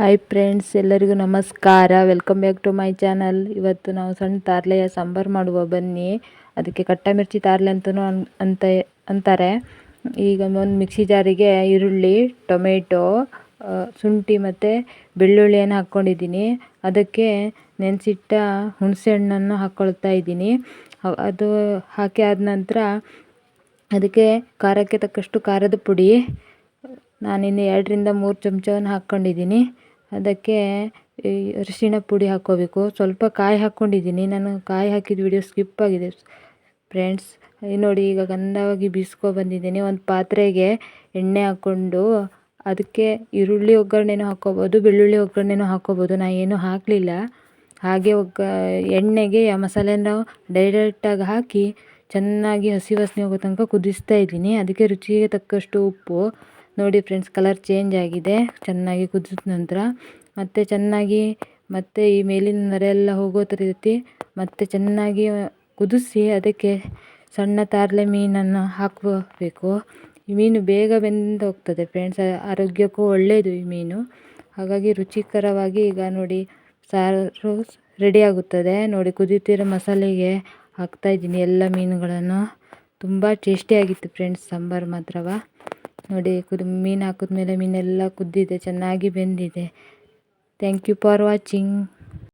Hi friends, ಎಲ್ಲರಿಗೂ ನಮಸ್ಕಾರ. Welcome back to my channel. ಇವತ್ತು ನಾವು ಸಣ್ಣ ತಾರ್ಲೆಯ ಸಾಂಬಾರು ಮಾಡುವ, ಬನ್ನಿ. ಅದಕ್ಕೆ ಕಟ್ಟ ಮಿರ್ಚಿ ತಾರ್ಲೆ ಅಂತಾರೆ. ಈಗ ಒಂದು ಮಿಕ್ಸಿ ಜಾರಿಗೆ ಈರುಳ್ಳಿ, ಟೊಮೆಟೊ, ಶುಂಠಿ ಮತ್ತು ಬೆಳ್ಳುಳ್ಳಿಯನ್ನು ಹಾಕ್ಕೊಂಡಿದ್ದೀನಿ. ಅದಕ್ಕೆ ನೆನೆಸಿಟ್ಟ ಹುಣಸೆ ಹಣ್ಣನ್ನು ಹಾಕ್ಕೊಳ್ತಾ ಇದ್ದೀನಿ. ಅದು ಹಾಕಿ ಆದ ನಂತರ ಅದಕ್ಕೆ ಖಾರಕ್ಕೆ ತಕ್ಕಷ್ಟು ಖಾರದ ಪುಡಿ ನಾನಿನ್ನು 2-3 ಚಮಚವನ್ನು ಹಾಕ್ಕೊಂಡಿದ್ದೀನಿ. ಅದಕ್ಕೆ ಅರಿಶಿಣ ಪುಡಿ ಹಾಕ್ಕೋಬೇಕು. ಸ್ವಲ್ಪ ಕಾಯಿ ಹಾಕ್ಕೊಂಡಿದ್ದೀನಿ. ನಾನು ಕಾಯಿ ಹಾಕಿದ ವಿಡಿಯೋ ಸ್ಕಿಪ್ ಆಗಿದೆ ಫ್ರೆಂಡ್ಸ್. ನೋಡಿ, ಈಗ ಗಂಧವಾಗಿ ಬಂದಿದ್ದೀನಿ. ಒಂದು ಪಾತ್ರೆಗೆ ಎಣ್ಣೆ ಹಾಕ್ಕೊಂಡು ಅದಕ್ಕೆ ಈರುಳ್ಳಿ ಒಗ್ಗರಣೆನೂ ಹಾಕ್ಕೋಬೋದು, ಬೆಳ್ಳುಳ್ಳಿ ಒಗ್ಗರಣೆನೂ ಹಾಕ್ಕೋಬೋದು. ನಾನು ಏನೂ ಹಾಕಲಿಲ್ಲ. ಹಾಗೆ ಎಣ್ಣೆಗೆ ಆ ಮಸಾಲೆನ ಡೈರೆಕ್ಟಾಗಿ ಹಾಕಿ ಚೆನ್ನಾಗಿ ಹಸಿ ವಾಸನೆ ಹೋಗೋ ತನಕ ಕುದಿಸ್ತಾ ಇದ್ದೀನಿ. ಅದಕ್ಕೆ ರುಚಿಗೆ ತಕ್ಕಷ್ಟು ಉಪ್ಪು. ನೋಡಿ ಫ್ರೆಂಡ್ಸ್, ಕಲರ್ ಚೇಂಜ್ ಆಗಿದೆ ಚೆನ್ನಾಗಿ ಕುದಿದ ನಂತರ. ಮತ್ತೆ ಈ ಮೇಲಿನ ನರೆ ಎಲ್ಲ ಹೋಗೋ ರೀತಿ ಮತ್ತೆ ಚೆನ್ನಾಗಿ ಕುದಿಸಿ ಅದಕ್ಕೆ ಸಣ್ಣ ತಾರ್ಲೆ ಮೀನನ್ನು ಹಾಕಬೇಕು. ಈ ಮೀನು ಬೇಗ ಬೆಂದು ಹೋಗ್ತದೆ ಫ್ರೆಂಡ್ಸ್, ಆರೋಗ್ಯಕ್ಕೂ ಒಳ್ಳೆಯದು ಈ ಮೀನು. ಹಾಗಾಗಿ ರುಚಿಕರವಾಗಿ ಈಗ ನೋಡಿ ಸಾರು ರೆಡಿ ಆಗುತ್ತದೆ. ನೋಡಿ, ಕುದೀತಿರೋ ಮಸಾಲೆಗೆ ಹಾಕ್ತಾಯಿದ್ದೀನಿ ಎಲ್ಲ ಮೀನುಗಳನ್ನು. ತುಂಬ ಟೇಸ್ಟಿಯಾಗಿತ್ತು ಫ್ರೆಂಡ್ಸ್ ಸಾಂಬಾರು ಮಾತ್ರವ. ನೋಡಿ, ಮೀನು ಹಾಕಿದ್ಮೇಲೆ ಮೀನೆಲ್ಲ ಕುದ್ದಿದೆ, ಚೆನ್ನಾಗಿ ಬೆಂದಿದೆ. Thank you for watching.